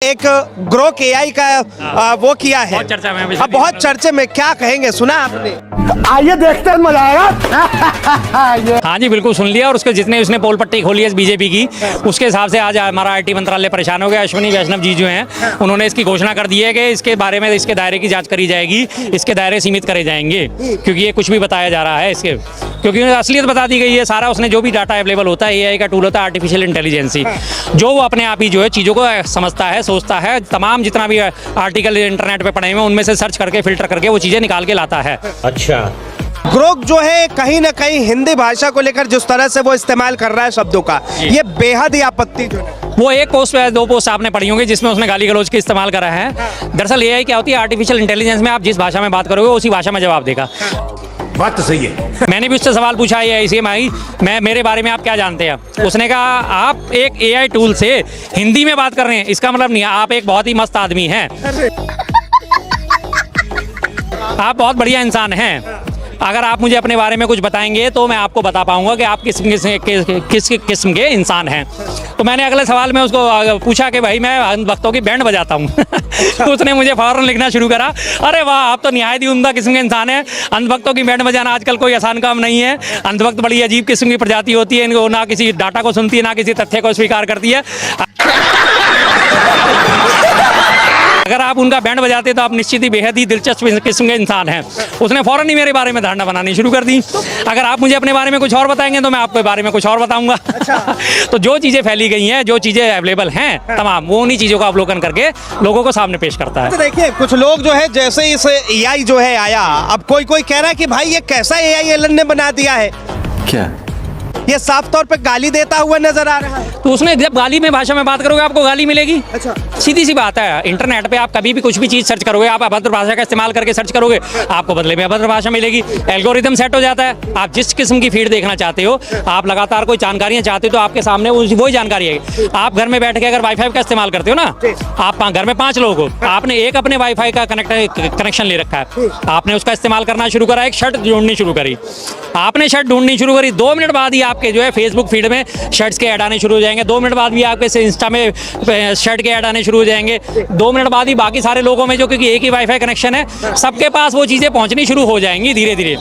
एक Grok AI का वो किया है, बहुत चर्चा में है। अब बहुत चर्चे में, क्या कहेंगे, सुना आपने? आइए देखते हैं, मजा आएगा। हाँ जी, बिल्कुल सुन लिया। और उसके जितने उसने पोल पट्टी खोली है बीजेपी की, उसके हिसाब से आज हमारा आईटी मंत्रालय परेशान हो गया। अश्विनी वैष्णव जी जो हैं, उन्होंने इसकी घोषणा कर दी है कि इसके बारे में इसके दायरे की जांच करी जाएगी, इसके दायरे सीमित करे जाएंगे, क्योंकि ये कुछ भी बताया जा रहा है इसके, क्योंकि असलियत बता दी गई है। सारा उसने जो भी डाटा अवेलेबल होता है, एआई का टूल होता है, आर्टिफिशियल इंटेलिजेंसी, जो वो अपने आप ही जो है चीज़ों को समझता है, सोचता है, तमाम जितना भी आर्टिकल इंटरनेट पे पड़े हुए उनमें से सर्च करके फिल्टर करके वो चीज़ें निकाल के लाता है। अच्छा, ग्रोक जो है कहीं ना कहीं हिंदी भाषा को लेकर जिस तरह से वो इस्तेमाल कर रहा है शब्दों का, ये बेहद ही आपत्तिजनक। वो एक पोस्ट पे दो पोस्ट आपने पढ़ी होंगी जिसमें उसने गाली गलौज के इस्तेमाल करा है। दरअसल एआई क्या होती है, आर्टिफिशियल इंटेलिजेंस में आप जिस भाषा में बात करोगे उसी भाषा में जवाब देगा। बात तो सही है। मैंने भी उससे सवाल पूछा है ऐसे भाई, मेरे बारे में आप क्या जानते हैं? उसने कहा आप एक एआई टूल से हिंदी में बात कर रहे हैं, इसका मतलब नहीं आप एक बहुत ही मस्त आदमी हैं, आप बहुत बढ़िया इंसान हैं। अगर आप मुझे अपने बारे में कुछ बताएंगे तो मैं आपको बता पाऊंगा कि आप किस किस्म के इंसान हैं। तो मैंने अगले सवाल में उसको पूछा कि भाई मैं अंधभक्तों की बैंड बजाता हूँ। तो उसने मुझे फौरन लिखना शुरू करा, अरे वाह आप तो निहायत ही उम्दा किस्म के इंसान हैं, अंधभक्तों की बैंड बजाना आजकल कोई आसान काम नहीं है। अंधभक्त बड़ी अजीब किस्म की प्रजाति होती है, इनको ना किसी डाटा को सुनती है ना किसी तथ्य को स्वीकार करती है। अगर आप उनका बैंड बजाते तो आप निश्चित ही बेहद ही दिलचस्प किस्म के इंसान हैं। उसने फौरन ही मेरे बारे में धारणा बनानी शुरू कर दी। अगर आप मुझे अपने बारे में कुछ और बताएंगे तो मैं आपके बारे में कुछ और बताऊंगा। तो जो चीज़ें फैली गई हैं, जो चीज़ें अवेलेबल हैं तमाम, वो उन्हीं चीज़ों का अवलोकन करके लोगों को सामने पेश करता है। तो देखिए कुछ लोग जो है जैसे इस एआई जो है आया, अब कोई कह रहा है कि भाई ये कैसा एआई एलन ने बना दिया है, क्या ये साफ तौर पे गाली देता हुआ नजर आ रहा है। तो उसने जब गाली में भाषा में बात करोगे आपको गाली मिलेगी। अच्छा, सीधी सी बात है, इंटरनेट पे आप कभी भी कुछ भी चीज़ सर्च करोगे, आप अभद्र भाषा का इस्तेमाल करके सर्च करोगे, आपको बदले में अभद्र भाषा मिलेगी। एल्गोरिदम सेट हो जाता है, आप जिस किस्म की फीड देखना चाहते हो, आप लगातार कोई जानकारियाँ चाहते हो तो आपके सामने वही जानकारी है। आप घर में बैठ के अगर वाईफाई का इस्तेमाल करते हो ना, आप घर में 5 लोग हो, आपने एक अपने वाईफाई का कनेक्शन ले रखा है, आपने उसका इस्तेमाल करना शुरू करा, एक शर्ट ढूंढनी शुरू करी, आपने शर्ट ढूंढनी शुरू करी, 2 मिनट बाद ही आपके जो है फेसबुक फीड में शर्ट्स के ऐड आने शुरू हो जाएंगे, 2 मिनट बाद भी आपके इंस्टा में शर्ट के ऐड आने शुरू हो जाएंगे, 2 मिनट बाद ही बाकी सारे लोगों में, जो क्योंकि एक ही वाईफाई कनेक्शन है, सबके पास वो चीज़ें पहुंचनी शुरू हो जाएंगी धीरे धीरे।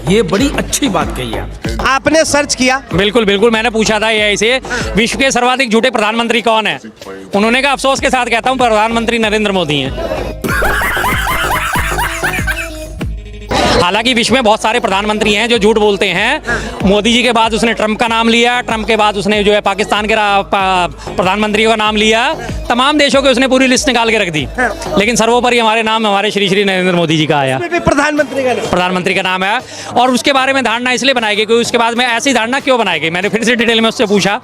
ये बड़ी अच्छी बात कही है आपने सर्च किया? बिल्कुल बिल्कुल, मैंने पूछा था एआई से विश्व के सर्वाधिक झूठे प्रधानमंत्री कौन है। उन्होंने कहा, अफसोस के साथ कहता हूँ, प्रधानमंत्री नरेंद्र मोदी हैं। हालांकि विश्व में बहुत सारे प्रधानमंत्री हैं जो झूठ बोलते हैं। मोदी जी के बाद उसने ट्रंप का नाम लिया, ट्रंप के बाद उसने जो है पाकिस्तान के प्रधानमंत्रियों का नाम लिया, तमाम देशों के उसने पूरी लिस्ट निकाल के रख दी, लेकिन सर्वोपरि हमारे नाम हमारे श्री श्री नरेंद्र मोदी जी का आया, प्रधानमंत्री का नाम है। और उसके बारे में धारणा इसलिए बनाई गई, क्योंकि उसके बाद में ऐसी धारणा क्यों बनाई गई, मैंने फिर से डिटेल में उससे पूछा,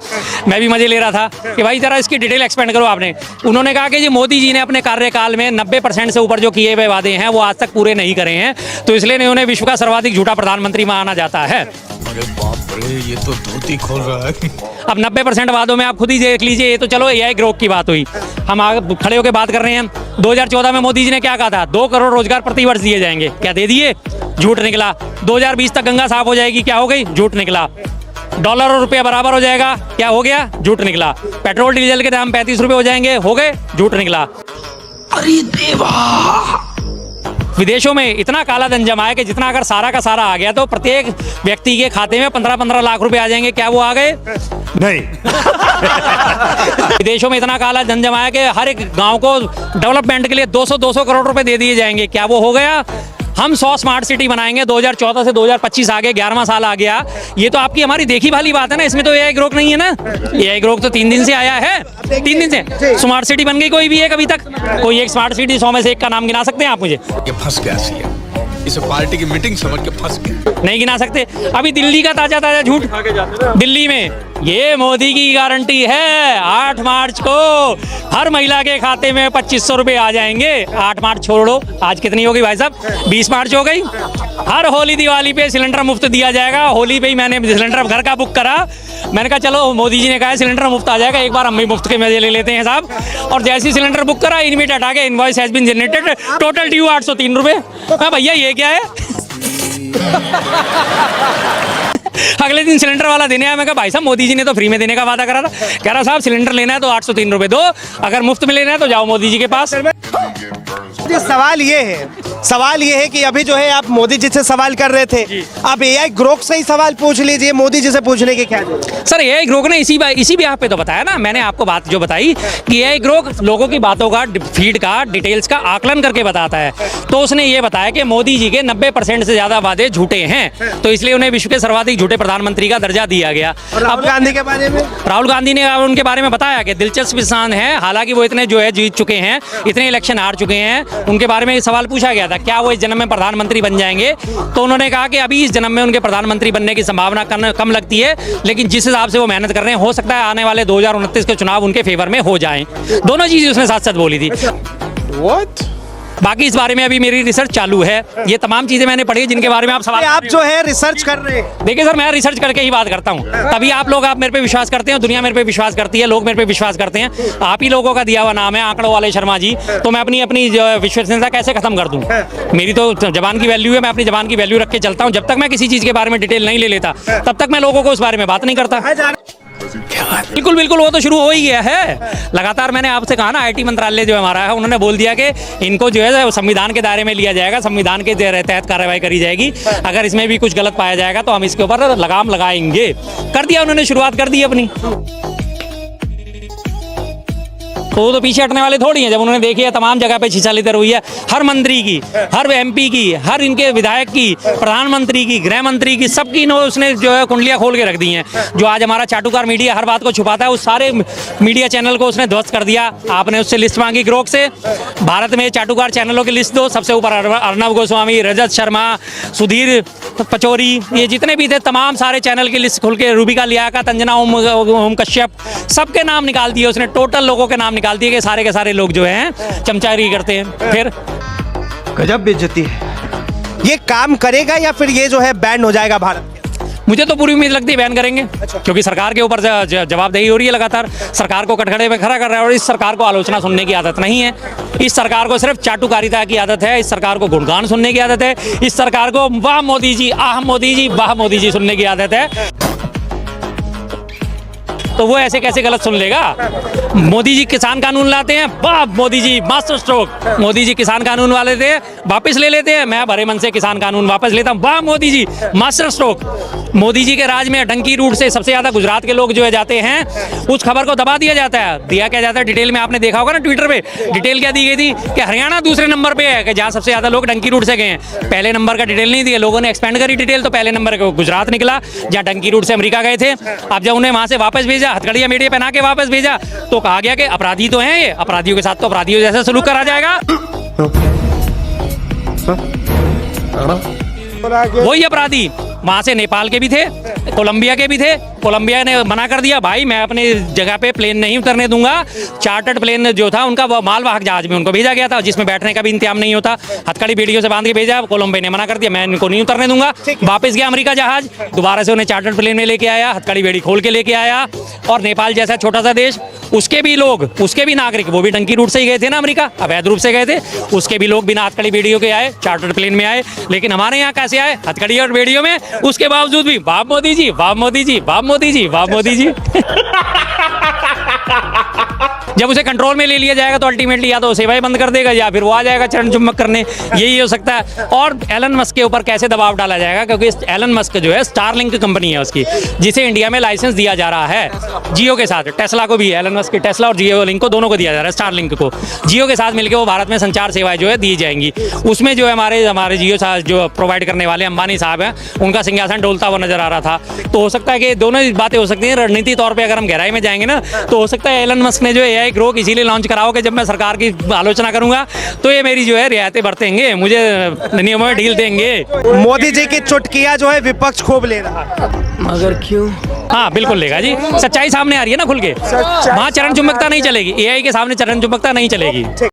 मैं भी मजे ले रहा था कि भाई जरा इसकी डिटेल एक्सपेंड करो आपने। उन्होंने कहा कि जी मोदी जी ने अपने कार्यकाल में 90% से ऊपर जो किए हुए वादे हैं वो आज तक पूरे नहीं करे हैं, तो इसलिए उन्हें विश्व का सर्वाधिक झूठा प्रधानमंत्री माना जाता है। अरे बाप रे, ये तो धोती खोल रहा है। अब 90% वादों में आप खुद ही देख लीजिए, ये तो चलो एआई ग्रोक की बात हुई, हम आगे खड़े होकर बात कर रहे हैं। 2014 में मोदी जी ने क्या कहा था, 2 करोड़ रोजगार प्रति वर्ष दिए जाएंगे, क्या दे दिए? झूठ निकला। 2020 तक गंगा साफ हो जाएगी, क्या हो गई? झूठ निकला। डॉलर और रुपया बराबर हो जाएगा, क्या हो गया? झूठ निकला। पेट्रोल डीजल के दाम 35 रुपये हो जाएंगे, हो गए? झूठ निकला। अरे देवा, विदेशों में इतना काला धन जमा है कि जितना अगर सारा का सारा आ गया तो प्रत्येक व्यक्ति के खाते में 15-15 लाख रुपए आ जाएंगे, क्या वो आ गए? नहीं। विदेशों में इतना काला धन जमा है कि हर एक गांव को डेवलपमेंट के लिए 200 करोड़ रुपए दे दिए जाएंगे, क्या वो हो गया? हम 100 स्मार्ट सिटी बनाएंगे, 2014 से 2025 आ गया, 11वां साल आ गया। ये तो आपकी हमारी देखी भाली बात है ना, इसमें तो एआई ग्रोक नहीं है ना। एआई ग्रोक तो 3 दिन से आया है, 3 दिन से स्मार्ट सिटी बन गई कोई भी है अभी तक? कोई एक स्मार्ट सिटी 100 में से एक का नाम गिना सकते हैं आप मुझे? ये फंस गया सीएम, इसे पार्टी की मीटिंग समझ के फंस गया। नहीं गिना सकते। अभी दिल्ली का ताजा झूठ, दिल्ली में ये मोदी की गारंटी है, 8 मार्च को हर महिला के खाते में 2500 रुपए आ जाएंगे। 8 मार्च छोड़ो, आज कितनी हो गई भाई साहब? 20 मार्च हो गई। हर होली दिवाली पे सिलेंडर मुफ्त दिया जाएगा। होली पे ही मैंने सिलेंडर घर का बुक करा, मैंने कहा चलो मोदी जी ने कहा सिलेंडर मुफ्त आ जाएगा, एक बार हम भी मुफ्त के मजे ले लेते हैं साहब। और जैसे ही सिलेंडर बुक करा, इनविट हटा के invoice has been generated, total due 803 रुपए। भैया ये क्या है? अगले दिन सिलेंडर वाला देने आया, मैं कहा भाई साहब मोदी जी ने तो फ्री में देने का वादा करा था। कह रहा साहब सिलेंडर लेना है तो 803 रुपए दो, अगर मुफ्त में लेना है तो जाओ मोदी जी के पास। जी, सवाल ये है कि अभी जो है आप मोदी जी से सवाल कर रहे थे, अब एआई ग्रोक से ही सवाल पूछ लीजिए, मोदी जी से पूछने की क्या जरूरत? सर एआई ग्रोक ने इसी भी आप पे तो बताया ना, मैंने आपको बात जो बताई कि एआई ग्रोक लोगों की बातों का फीड का डिटेल्स का आकलन करके बताता है। तो उसने ये बताया कि मोदी जी के 90% से ज्यादा वादे झूठे हैं, तो इसलिए उन्हें विश्व के सर्वाधिक झूठे प्रधानमंत्री का दर्जा दिया गया। राहुल गांधी के बारे में? राहुल गांधी ने उनके बारे में बताया कि दिलचस्प इंसान है, हालांकि वो इतने जो है जीत चुके हैं, इतने इलेक्शन हार चुके हैं। उनके बारे में सवाल पूछा गया था क्या वो इस जन्म में प्रधानमंत्री बन जाएंगे, तो उन्होंने कहा कि अभी इस जन्म में उनके प्रधानमंत्री बनने की संभावना कम लगती है, लेकिन जिस हिसाब से वो मेहनत कर रहे हैं हो सकता है आने वाले 2029 के चुनाव उनके फेवर में हो जाएं। दोनों चीजें उसने साथ साथ बोली थी। बाकी इस बारे में अभी मेरी रिसर्च चालू है, ये तमाम चीजें मैंने पढ़ी जिनके बारे में आप सवाल आप जो है रिसर्च कर रहे हैं। देखिए सर, मैं रिसर्च करके ही बात करता हूँ, तभी आप लोग मेरे पे विश्वास करते हैं, दुनिया मेरे पे विश्वास करती है, लोग मेरे पे विश्वास करते हैं। आप ही लोगों का दिया हुआ नाम है आंकड़ों वाले शर्मा जी, तो मैं अपनी विश्वसनीयता कैसे खत्म कर दूं? मेरी तो जबान की वैल्यू है, मैं अपनी जबान की वैल्यू रख के चलता हूँ। जब तक मैं किसी चीज के बारे में डिटेल नहीं ले लेता तब तक मैं लोगों को उस बारे में बात नहीं करता। बिल्कुल बिल्कुल, वो तो शुरू हो ही गया है लगातार। मैंने आपसे कहा ना, आईटी मंत्रालय जो हमारा है, उन्होंने बोल दिया कि इनको जो है संविधान के दायरे में लिया जाएगा, संविधान के तहत कार्रवाई करी जाएगी। अगर इसमें भी कुछ गलत पाया जाएगा तो हम इसके ऊपर लगाम लगाएंगे। कर दिया उन्होंने, शुरुआत कर दी अपनी। तो वो तो पीछे हटने वाले थोड़ी हैं। जब उन्होंने देखी है तमाम जगह पे छिछालितर हुई है, हर मंत्री की, हर एमपी की, हर इनके विधायक की, प्रधानमंत्री की, गृह मंत्री की, सबकी उसने जो है कुंडलियां खोल के रख दी हैं। जो आज हमारा चाटुकार मीडिया हर बात को छुपाता है, उस सारे मीडिया चैनल को उसने ध्वस्त कर दिया। आपने उससे लिस्ट मांगी ग्रोक से, भारत में चाटुकार चैनलों की लिस्ट दो। सबसे ऊपर अर्नब गोस्वामी, रजत शर्मा, सुधीर पचौरी, ये जितने भी थे तमाम सारे चैनल की लिस्ट खुल के, रूबिका लियाका, तंजना ओम कश्यप, सबके नाम निकाल दिए उसने। टोटल लोगों के नाम निकाल दिए कि सारे के सारे लोग जो हैं चमचागिरी करते हैं। फिर गजब बेइज्जती है। ये काम करेगा या फिर ये जो है बैन हो जाएगा भारत? मुझे तो पूरी उम्मीद लगती है बैन करेंगे, क्योंकि सरकार के ऊपर जवाबदेही हो रही है लगातार। सरकार को कटघरे में खड़ा कर रहा है, और इस सरकार को आलोचना सुनने की आदत नहीं है। इस सरकार को सिर्फ चाटुकारिता की आदत है, इस सरकार को गुणगान सुनने की आदत है, इस सरकार को वाह मोदी जी, आह मोदी जी, वाह मोदी जी सुनने की आदत है। तो वो ऐसे कैसे गलत सुन लेगा? मोदी जी किसान कानून लाते हैं, वाह मोदी जी, मास्टर स्ट्रोक। मोदी जी किसान कानून वाले थे, वापस ले लेते हैं, मैं भरे मन से किसान कानून वापस लेता हूँ, वाह मोदी जी, मास्टर स्ट्रोक। मोदी जी के राज में डंकी रूट से सबसे ज्यादा गुजरात के लोग जो है जाते हैं, उस खबर को दबा दिया जाता है। दिया क्या जाता है डिटेल में, आपने देखा होगा ना ट्विटर पे, डिटेल क्या दी गई थी कि हरियाणा दूसरे नंबर पे है, कि जहाँ सबसे ज्यादा लोग डंकी रूट से गए हैं। पहले नंबर का डिटेल नहीं दिया, लोगों ने एक्सपेंड करी डिटेल, तो पहले नंबर का गुजरात निकला, जहाँ डंकी रूट से अमेरिका गए थे। अब जब उन्हें वहां से वापस भेजा, हथकड़ियां मेडिया पहना के वापस भेजा, तो कहा गया कि अपराधी तो हैं ये, अपराधियों के साथ तो अपराधियों जैसा सलूक करा जाएगा। वही अपराधी वहां से नेपाल के भी थे, कोलंबिया के भी थे। कोलंबिया ने मना कर दिया, भाई मैं अपने जगह पे प्लेन नहीं उतरने दूंगा। चार्टर्ड प्लेन जो था उनका, वो मालवाहक जहाज में उनको भेजा गया था, जिसमें बैठने का भी इंतजाम नहीं होता। हथकड़ी बेड़ियों से बांध के भेजा, कोलंबिया ने मना कर दिया, मैं इनको नहीं उतरने दूंगा। वापस गया अमेरिका जहाज, दोबारा से उन्हें चार्टर्ड प्लेन में लेके आया, हथकड़ी बेड़ी खोल के लेके आया। और नेपाल जैसा छोटा सा देश, उसके भी लोग, उसके भी नागरिक, वो भी डंकी रूट से ही गए थे ना अमेरिका, अवैध रूप से गए थे, उसके भी लोग बिना हथकड़ी बेड़ियों के आए, चार्टर्ड प्लेन में आए। लेकिन हमारे यहाँ कैसे आए? हथकड़ी और बेड़ियों में। उसके बावजूद भी वाह मोदी जी, वाह मोदी जी, वाह मोदी जी, वाह मोदी जी। जब उसे कंट्रोल में ले लिया जाएगा तो अल्टीमेटली या तो सेवाएं बंद कर देगा, या फिर वो आ जाएगा चरण चुम्बक करने, यही हो सकता है। और एलन मस्क के ऊपर कैसे दबाव डाला जाएगा, क्योंकि एलन मस्क जो है स्टारलिंक कंपनी है उसकी, जिसे इंडिया में लाइसेंस दिया जा रहा है जियो के साथ। टेस्ला को भी, एलन मस्क की टेस्ला और जियो लिंक को, दोनों को दिया जा रहा है। स्टारलिंक को जियो के साथ मिलकर वो भारत में संचार सेवाएं जो है दी जाएंगी। उसमें जो है हमारे जियो जो प्रोवाइड करने वाले अंबानी साहब हैं, उनका सिंहासन डोलता हुआ नजर आ रहा था। तो हो सकता है कि दोनों ही बातें हो सकती हैं। रणनीति तौर पर अगर हम गहराई में जाएंगे ना, तो हो सकता है एलन मस्क ने जो एआई ग्रोक इसीलिए लॉन्च कराओ कि जब मैं सरकार की आलोचना करूंगा तो ये मेरी जो है रियायतें बरतेंगे, मुझे नियमों में ढील देंगे। मोदी जी की चुटकियां जो है विपक्ष खूब ले रहा है, मगर क्यों? हाँ बिल्कुल लेगा जी, सच्चाई सामने आ रही है ना खुल के। वहाँ चरण चुंबकता नहीं चलेगी, एआई के सामने चरण चुंबकता नहीं चलेगी।